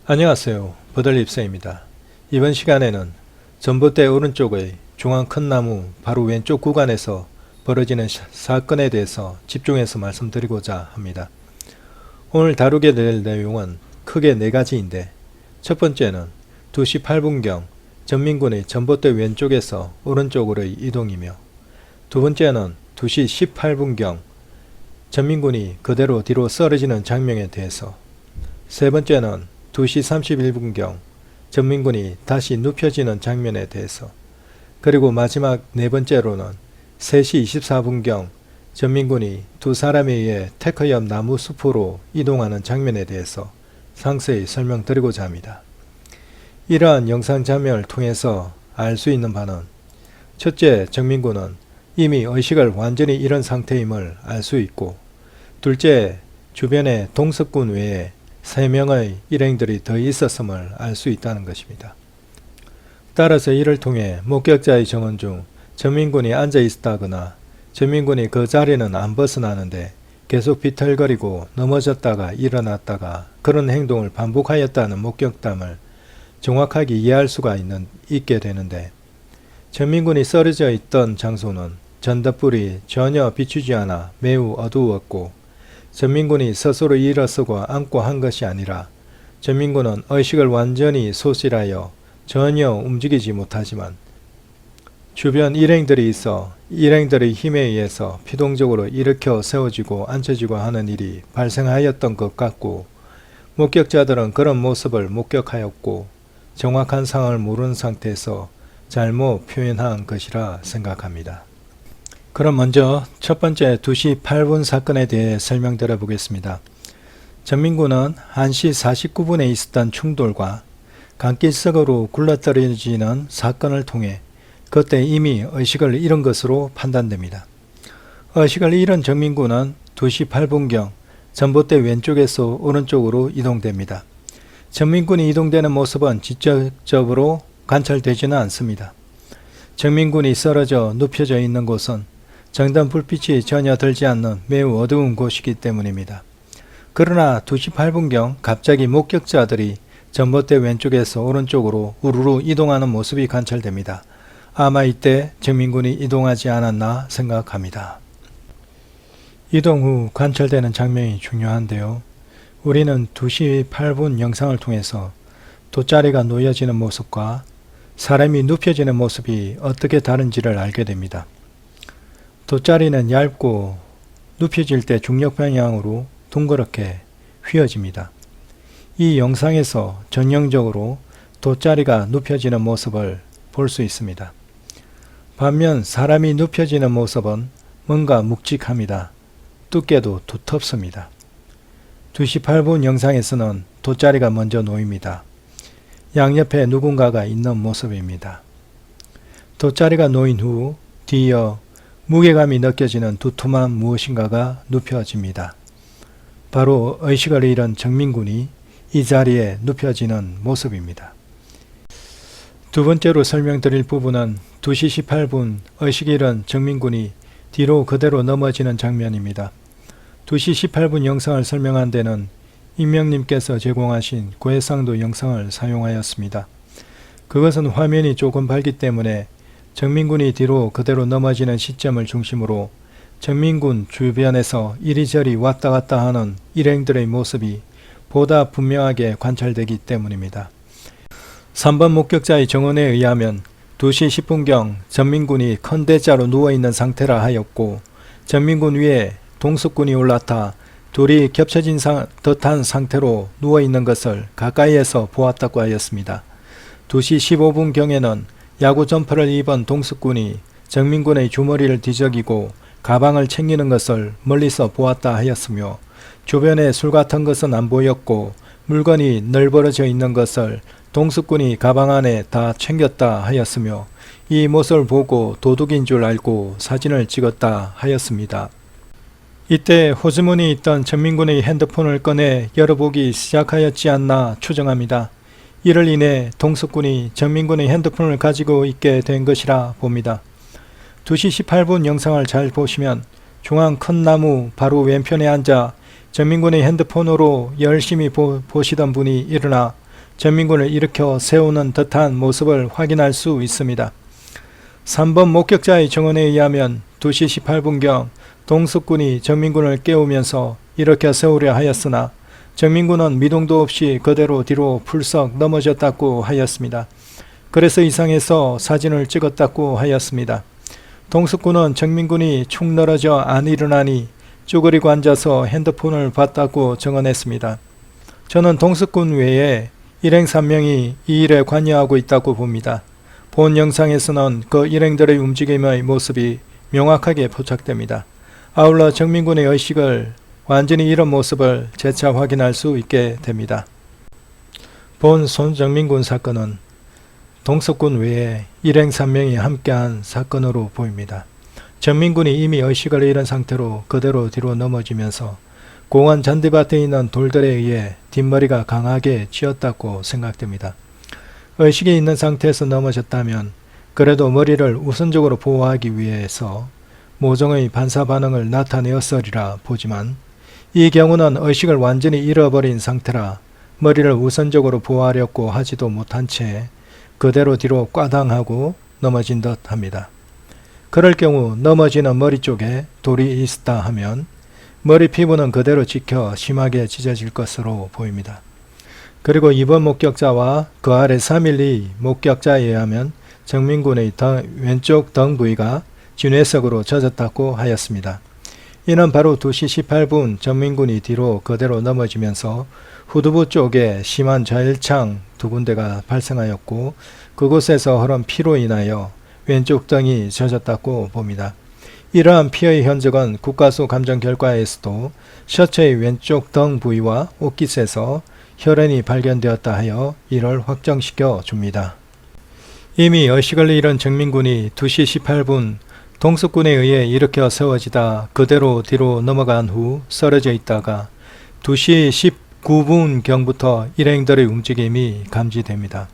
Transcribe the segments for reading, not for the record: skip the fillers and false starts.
안녕하세요. 버들립스입니다. 이번 시간에는 전봇대 오른쪽의 중앙 큰 나무 바로 왼쪽 구간에서 벌어지는 사건에 대해서 집중해서 말씀드리고자 합니다. 오늘 다루게 될 내용은 크게 4가지인데, 첫 번째는 2시 8분경 전민군의 전봇대 왼쪽에서 오른쪽으로의 이동이며, 두 번째는 2시 18분경 전민군이 그대로 뒤로 쓰러지는 장면에 대해서, 세 번째는 2시 31분경 전민군이 다시 눕혀지는 장면에 대해서, 그리고 마지막 4번째로는 3시 24분경 전민군이 두 사람에 의해 테크 옆 나무 숲으로 이동하는 장면에 대해서 상세히 설명드리고자 합니다. 이러한 영상 장면을 통해서 알 수 있는 바는, 첫째, 전민군은 이미 의식을 완전히 잃은 상태임을 알 수 있고, 둘째, 주변에 동석군 외에 3명의 일행들이 더 있었음을 알 수 있다는 것입니다. 따라서 이를 통해 목격자의 증언 중 전민군이 앉아 있었다거나 전민군이 그 자리는 안 벗어나는데 계속 비틀거리고 넘어졌다가 일어났다가 그런 행동을 반복하였다는 목격담을 정확하게 이해할 수가 있게 되는데, 전민군이 쓰러져 있던 장소는 전등불이 전혀 비추지 않아 매우 어두웠고, 전민군이 스스로 일어서고 앉고 한 것이 아니라 전민군은 의식을 완전히 소실하여 전혀 움직이지 못하지만 주변 일행들이 있어 일행들의 힘에 의해서 피동적으로 일으켜 세워지고 앉혀지고 하는 일이 발생하였던 것 같고, 목격자들은 그런 모습을 목격하였고 정확한 상황을 모르는 상태에서 잘못 표현한 것이라 생각합니다. 그럼 먼저 첫 번째 2시 8분 사건에 대해 설명드려 보겠습니다. 전민군은 1시 49분에 있었던 충돌과 강길석으로 굴러떨어지는 사건을 통해 그때 이미 의식을 잃은 것으로 판단됩니다. 의식을 잃은 전민군은 2시 8분경 전봇대 왼쪽에서 오른쪽으로 이동됩니다. 전민군이 이동되는 모습은 직접적으로 관찰되지는 않습니다. 전민군이 쓰러져 눕혀져 있는 곳은 정단 불빛이 전혀 들지 않는 매우 어두운 곳이기 때문입니다. 그러나 2시 8분경 갑자기 목격자들이 전봇대 왼쪽에서 오른쪽으로 우르르 이동하는 모습이 관찰됩니다. 아마 이때 전민군이 이동하지 않았나 생각합니다. 이동 후 관찰되는 장면이 중요한데요. 우리는 2시 8분 영상을 통해서 돗자리가 놓여지는 모습과 사람이 눕혀지는 모습이 어떻게 다른지를 알게 됩니다. 돗자리는 얇고 눕혀질 때 중력 방향으로 둥그렇게 휘어집니다. 이 영상에서 전형적으로 돗자리가 눕혀지는 모습을 볼 수 있습니다. 반면 사람이 눕혀지는 모습은 뭔가 묵직합니다. 두께도 두텁습니다. 2시 8분 영상에서는 돗자리가 먼저 놓입니다. 양옆에 누군가가 있는 모습입니다. 돗자리가 놓인 후 뒤이어 무게감이 느껴지는 두툼한 무엇인가가 눕혀집니다. 바로 의식을 잃은 전민군이 이 자리에 눕혀지는 모습입니다. 두 번째로 설명드릴 부분은 2시 18분 의식 잃은 전민군이 뒤로 그대로 넘어지는 장면입니다. 2시 18분 영상을 설명한 데는 익명님께서 제공하신 고해상도 영상을 사용하였습니다. 그것은 화면이 조금 밝기 때문에 전민군이 뒤로 그대로 넘어지는 시점을 중심으로 전민군 주변에서 이리저리 왔다 갔다 하는 일행들의 모습이 보다 분명하게 관찰되기 때문입니다. 3번 목격자의 증언에 의하면 2시 10분경 전민군이 큰 대자로 누워있는 상태라 하였고, 전민군 위에 동석군이 올라타 둘이 겹쳐진 듯한 상태로 누워있는 것을 가까이에서 보았다고 하였습니다. 2시 15분경에는 야구 점퍼를 입은 동석군이 전민군의 주머니를 뒤적이고 가방을 챙기는 것을 멀리서 보았다 하였으며, 주변에 술 같은 것은 안 보였고 물건이 널브러져 있는 것을 동석군이 가방 안에 다 챙겼다 하였으며, 이 모습을 보고 도둑인 줄 알고 사진을 찍었다 하였습니다. 이때 호주머니에 있던 전민군의 핸드폰을 꺼내 열어보기 시작하였지 않나 추정합니다. 이를 인해 동석군이 전민군의 핸드폰을 가지고 있게 된 것이라 봅니다. 2시 18분 영상을 잘 보시면 중앙 큰 나무 바로 왼편에 앉아 전민군의 핸드폰으로 열심히 보시던 분이 일어나 전민군을 일으켜 세우는 듯한 모습을 확인할 수 있습니다. 3번 목격자의 증언에 의하면 2시 18분경 동석군이 정민군을 깨우면서 일으켜 세우려 하였으나 정민군은 미동도 없이 그대로 뒤로 풀썩 넘어졌다고 하였습니다. 그래서 이상해서 사진을 찍었다고 하였습니다. 동석군은 정민군이 축 늘어져 안 일어나니 쭈그리고 앉아서 핸드폰을 봤다고 증언했습니다. 저는 동석군 외에 일행 3명이 이 일에 관여하고 있다고 봅니다. 본 영상에서는 그 일행들의 움직임의 모습이 명확하게 포착됩니다. 아울러 정민군의 의식을 완전히 잃은 모습을 재차 확인할 수 있게 됩니다. 본 손정민군 사건은 동석군 외에 일행 3명이 함께한 사건으로 보입니다. 정민군이 이미 의식을 잃은 상태로 그대로 뒤로 넘어지면서 공원 잔디밭에 있는 돌들에 의해 뒷머리가 강하게 찧었다고 생각됩니다. 의식이 있는 상태에서 넘어졌다면 그래도 머리를 우선적으로 보호하기 위해서 모종의 반사 반응을 나타내었으리라 보지만 이 경우는 의식을 완전히 잃어버린 상태라 머리를 우선적으로 보호하려고 하지도 못한 채 그대로 뒤로 꽈당하고 넘어진 듯 합니다. 그럴 경우 넘어지는 머리 쪽에 돌이 있었다 하면 머리 피부는 그대로 찍혀 심하게 찢어질 것으로 보입니다. 그리고 이번 목격자와 그 아래 312 목격자에 의하면 정민군의 왼쪽 등 부위가 진회석으로 젖었다고 하였습니다. 이는 바로 2시 18분 정민군이 뒤로 그대로 넘어지면서 후두부 쪽에 심한 좌일창 2군데가 발생하였고 그곳에서 흐른 피로 인하여 왼쪽 등이 젖었다고 봅니다. 이러한 피의 흔적은 국가수 감정 결과에서도 셔츠의 왼쪽 등 부위와 옷깃에서 혈흔이 발견되었다 하여 이를 확정시켜 줍니다. 이미 의식을 잃은 정민군이 2시 18분 동석군에 의해 일으켜 세워지다 그대로 뒤로 넘어간 후 쓰러져 있다가 2시 19분경부터 일행들의 움직임이 감지됩니다.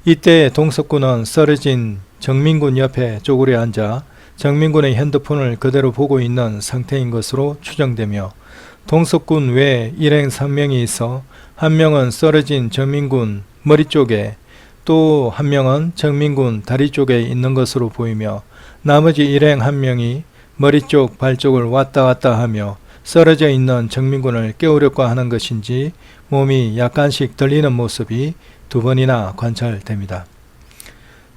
이때 동석군은 쓰러진 정민군 옆에 쪼그려 앉아 정민군의 핸드폰을 그대로 보고 있는 상태인 것으로 추정되며 동석군 외에 일행 3명이 있어 한 명은 쓰러진 정민군 머리 쪽에 또 한 명은 정민군 다리 쪽에 있는 것으로 보이며 나머지 일행 한 명이 머리 쪽, 발 쪽을 왔다 갔다 하며 쓰러져 있는 정민군을 깨우려고 하는 것인지 몸이 약간씩 들리는 모습이 2번이나 관찰됩니다.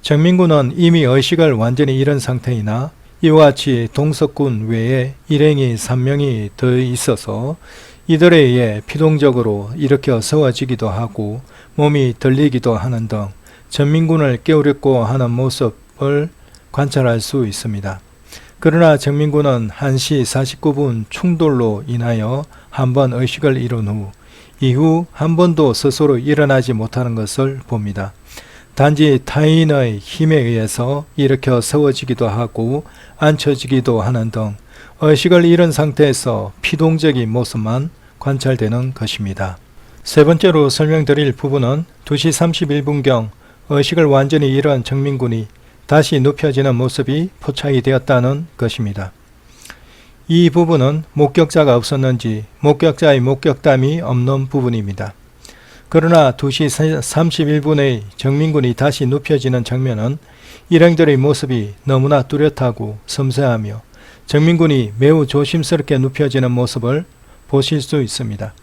정민군은 이미 의식을 완전히 잃은 상태이나 이와 같이 동석군 외에 일행이 3명이 더 있어서 이들에 의해 피동적으로 일으켜 세워지기도 하고 몸이 들리기도 하는 등 정민군을 깨우려고 하는 모습을 관찰할 수 있습니다. 그러나 정민군은 1시 49분 충돌로 인하여 한 번 의식을 잃은 후 이후 한 번도 스스로 일어나지 못하는 것을 봅니다. 단지 타인의 힘에 의해서 일으켜 세워지기도 하고 앉혀지기도 하는 등 의식을 잃은 상태에서 피동적인 모습만 관찰되는 것입니다. 세 번째로 설명드릴 부분은 2시 31분경 의식을 완전히 잃은 정민군이 다시 눕혀지는 모습이 포착이 되었다는 것입니다. 이 부분은 목격자가 없었는지 목격자의 목격담이 없는 부분입니다. 그러나 2시 31분의 정민군이 다시 눕혀지는 장면은 일행들의 모습이 너무나 뚜렷하고 섬세하며 정민군이 매우 조심스럽게 눕혀지는 모습을 보실 수 있습니다.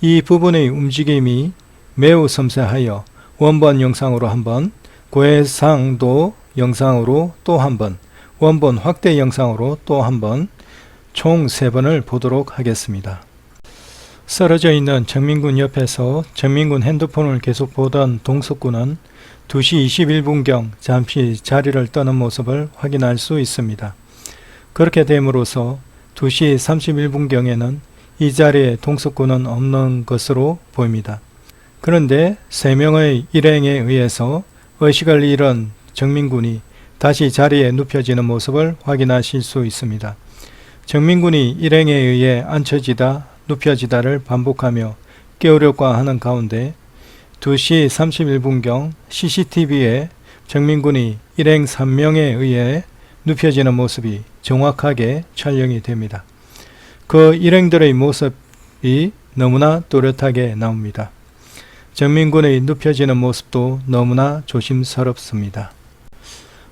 이 부분의 움직임이 매우 섬세하여 원본 영상으로 한번, 고해상도 영상으로 또 한번, 원본 확대 영상으로 또 한번, 총 3번을 보도록 하겠습니다. 쓰러져 있는 정민군 옆에서 정민군 핸드폰을 계속 보던 동석군은 2시 21분경 잠시 자리를 떠는 모습을 확인할 수 있습니다. 그렇게 됨으로써 2시 31분경에는 이 자리에 동석군은 없는 것으로 보입니다. 그런데 3명의 일행에 의해서 의식을 잃은 정민군이 다시 자리에 눕혀지는 모습을 확인하실 수 있습니다. 정민군이 일행에 의해 앉혀지다 눕혀지다를 반복하며 깨우려고 하는 가운데 2시 31분경 CCTV에 정민군이 일행 3명에 의해 눕혀지는 모습이 정확하게 촬영이 됩니다. 그 일행들의 모습이 너무나 또렷하게 나옵니다. 정민군의 눕혀지는 모습도 너무나 조심스럽습니다.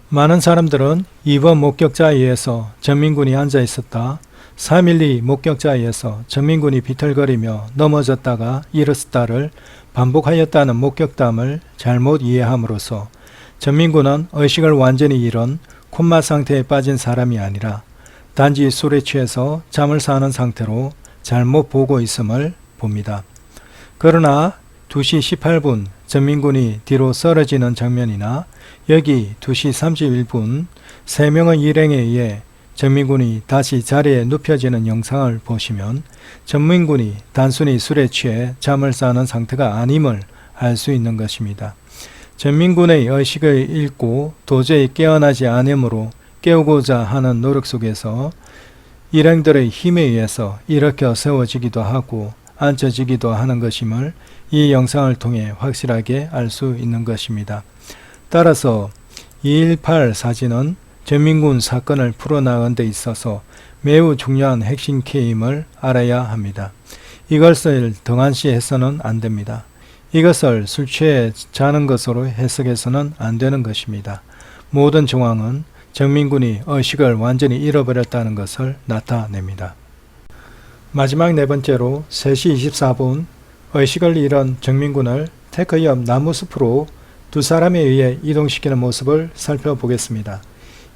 많은 사람들은 2번 목격자에 의해서 정민군이 앉아 있었다, 312 목격자에 의해서 정민군이 비틀거리며 넘어졌다가 일어섰다를 반복하였다는 목격담을 잘못 이해함으로써 정민군은 의식을 완전히 잃은 콤마 상태에 빠진 사람이 아니라 단지 술에 취해서 잠을 사는 상태로 잘못 보고 있음을 봅니다. 그러나 2시 18분 정민군이 뒤로 쓰러지는 장면이나 여기 2시 31분 3명의 일행에 의해 정민군이 다시 자리에 눕혀지는 영상을 보시면 정민군이 단순히 술에 취해 잠을 자는 상태가 아님을 알 수 있는 것입니다. 정민군의 의식을 잃고 도저히 깨어나지 않으므로 깨우고자 하는 노력 속에서 일행들의 힘에 의해서 일으켜 세워지기도 하고 앉혀지기도 하는 것임을 이 영상을 통해 확실하게 알 수 있는 것입니다. 따라서 218 사진은 정민군 사건을 풀어나가는 데 있어서 매우 중요한 핵심 K임을 알아야 합니다. 이것을 등한시해서는 안 됩니다. 이것을 술 취해 자는 것으로 해석해서는 안 되는 것입니다. 모든 정황은 정민군이 의식을 완전히 잃어버렸다는 것을 나타냅니다. 마지막 네 번째로 3시 24분 의식을 잃은 정민군을 테크 옆 나무숲으로 두 사람에 의해 이동시키는 모습을 살펴보겠습니다.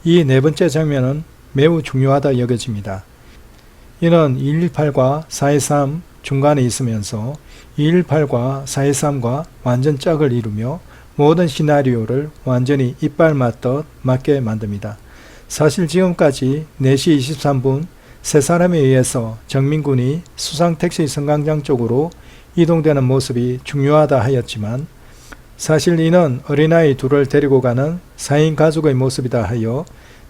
이 네 번째 장면은 매우 중요하다 여겨집니다. 이는 218과 423 중간에 있으면서 218과 423과 완전 짝을 이루며 모든 시나리오를 완전히 이빨 맞듯 맞게 만듭니다. 사실 지금까지 4시 23분 세 사람에 의해서 정민군이 수상택시 승강장 쪽으로 이동되는 모습이 중요하다 하였지만 사실 이는 어린아이 둘을 데리고 가는 4인 가족의 모습이다 하여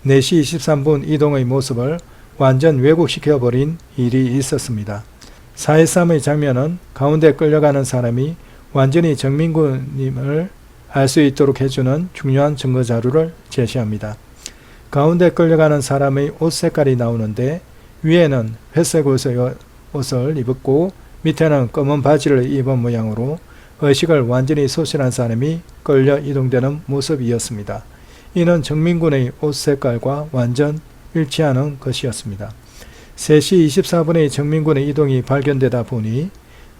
4시 23분 이동의 모습을 완전 왜곡시켜버린 일이 있었습니다. 4.13의 장면은 가운데 끌려가는 사람이 완전히 정민군임을 알 수 있도록 해주는 중요한 증거자료를 제시합니다. 가운데 끌려가는 사람의 옷 색깔이 나오는데 위에는 회색 옷을 입었고 밑에는 검은 바지를 입은 모양으로 의식을 완전히 소실한 사람이 끌려 이동되는 모습이었습니다. 이는 정민군의 옷 색깔과 완전 일치하는 것이었습니다. 3시 24분의 정민군의 이동이 발견되다 보니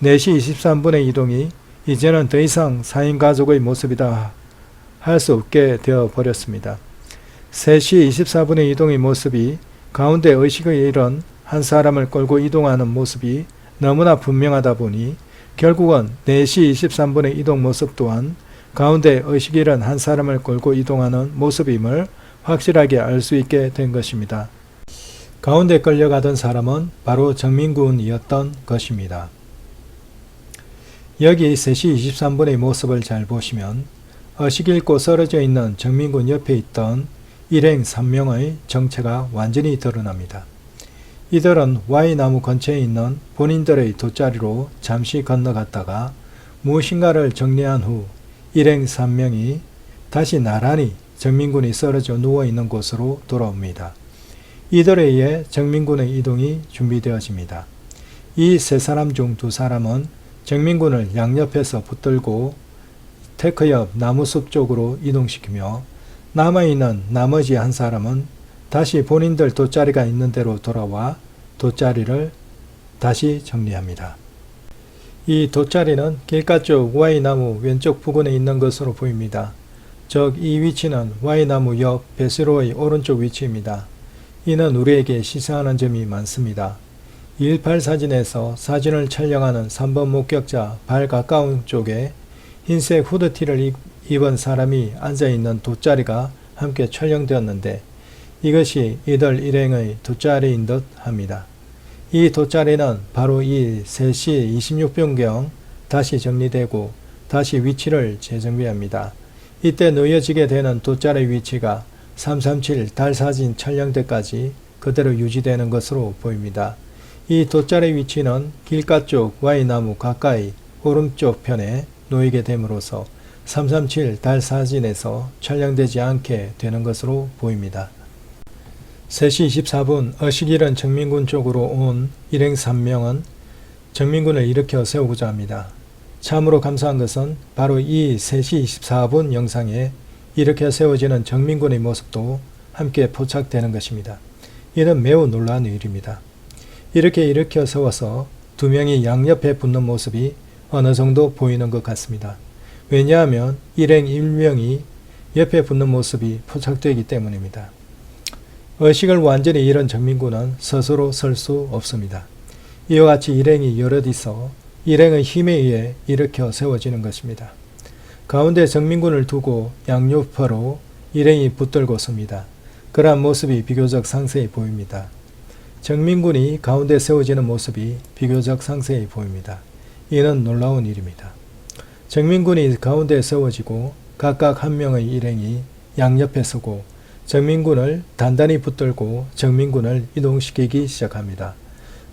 4시 23분의 이동이 이제는 더 이상 4인 가족의 모습이다 할 수 없게 되어 버렸습니다. 3시 24분의 이동의 모습이 가운데 의식을 잃은 한 사람을 끌고 이동하는 모습이 너무나 분명하다 보니 결국은 4시 23분의 이동 모습 또한 가운데 의식을 잃은 한 사람을 끌고 이동하는 모습임을 확실하게 알 수 있게 된 것입니다. 가운데 끌려가던 사람은 바로 정민군이었던 것입니다. 여기 3시 23분의 모습을 잘 보시면 의식 잃고 쓰러져 있는 정민군 옆에 있던 일행 3명의 정체가 완전히 드러납니다. 이들은 Y나무 근처에 있는 본인들의 돗자리로 잠시 건너갔다가 무엇인가를 정리한 후 일행 3명이 다시 나란히 정민군이 쓰러져 누워있는 곳으로 돌아옵니다. 이들에 의해 정민군의 이동이 준비되어집니다. 이 세 사람 중 두 사람은 정민군을 양옆에서 붙들고 테크 옆 나무숲 쪽으로 이동시키며 남아있는 나머지 한 사람은 다시 본인들 돗자리가 있는 데로 돌아와 돗자리를 다시 정리합니다. 이 돗자리는 길가 쪽 Y나무 왼쪽 부근에 있는 것으로 보입니다. 즉 이 위치는 Y나무 옆 배수로의 오른쪽 위치입니다. 이는 우리에게 시사하는 점이 많습니다. 218 사진에서 사진을 촬영하는 3번 목격자 발 가까운 쪽에 흰색 후드티를 입은 사람이 앉아있는 돗자리가 함께 촬영되었는데 이것이 이들 일행의 돗자리인 듯 합니다. 이 돗자리는 바로 이 3시 26분경 다시 정리되고 다시 위치를 재정비합니다. 이때 놓여지게 되는 돗자리 위치가 337 달 사진 촬영 때까지 그대로 유지되는 것으로 보입니다. 이 돗자리 위치는 길가 쪽 Y나무 가까이 오른쪽 편에 놓이게 됨으로써 337 달 사진에서 촬영되지 않게 되는 것으로 보입니다. 3시 24분 의식 잃은 정민군 쪽으로 온 일행 3명은 정민군을 일으켜 세우고자 합니다. 참으로 감사한 것은 바로 이 3시 24분 영상에 일으켜 세워지는 정민군의 모습도 함께 포착되는 것입니다. 이는 매우 놀라운 일입니다. 이렇게 일으켜 세워서 두 명이 양옆에 붙는 모습이 어느 정도 보이는 것 같습니다. 왜냐하면 일행 1명이 옆에 붙는 모습이 포착되기 때문입니다. 의식을 완전히 잃은 정민군은 스스로 설 수 없습니다. 이와 같이 일행이 여럿이서 일행의 힘에 의해 일으켜 세워지는 것입니다. 가운데 정민군을 두고 양옆으로 일행이 붙들고 섭니다. 그러한 모습이 비교적 상세히 보입니다. 정민군이 가운데 세워지는 모습이 비교적 상세히 보입니다. 이는 놀라운 일입니다. 정민군이 가운데 세워지고 각각 한 명의 일행이 양옆에 서고 정민군을 단단히 붙들고 정민군을 이동시키기 시작합니다.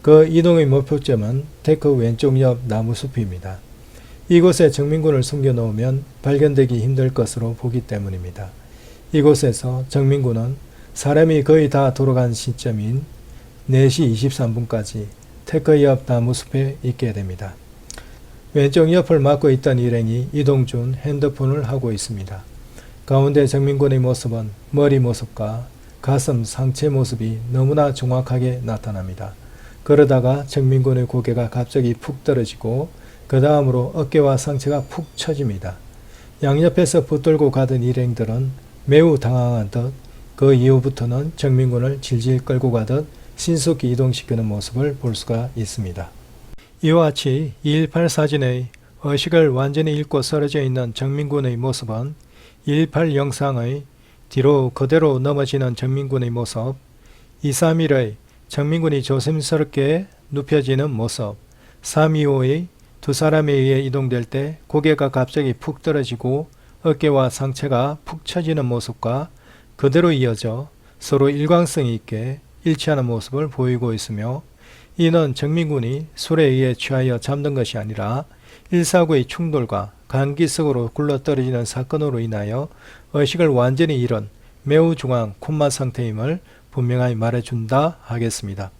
그 이동의 목표점은 데크 왼쪽 옆 나무숲입니다. 이곳에 정민군을 숨겨 놓으면 발견되기 힘들 것으로 보기 때문입니다. 이곳에서 정민군은 사람이 거의 다 돌아간 시점인 4시 23분까지 테크 옆 나무숲에 있게 됩니다. 왼쪽 옆을 막고 있던 일행이 이동 중 핸드폰을 하고 있습니다. 가운데 정민군의 모습은 머리 모습과 가슴 상체 모습이 너무나 정확하게 나타납니다. 그러다가 정민군의 고개가 갑자기 푹 떨어지고 그 다음으로 어깨와 상체가 푹 처집니다. 양옆에서 붙들고 가던 일행들은 매우 당황한 듯 그 이후부터는 정민군을 질질 끌고 가듯 신속히 이동시키는 모습을 볼 수가 있습니다. 이와 같이 2.18 사진의 의식을 완전히 잃고 쓰러져 있는 정민군의 모습은 2.18 영상의 뒤로 그대로 넘어지는 정민군의 모습, 2.3.1의 정민군이 조심스럽게 눕혀지는 모습, 3.25의 두 사람에 의해 이동될 때 고개가 갑자기 푹 떨어지고 어깨와 상체가 푹 처지는 모습과 그대로 이어져 서로 일관성 있게 일치하는 모습을 보이고 있으며, 이는 정민군이 술에 의해 취하여 잠든 것이 아니라 149의 충돌과 간기석으로 굴러떨어지는 사건으로 인하여 의식을 완전히 잃은 매우 중한 콤마 상태임을 분명하게 말해준다 하겠습니다.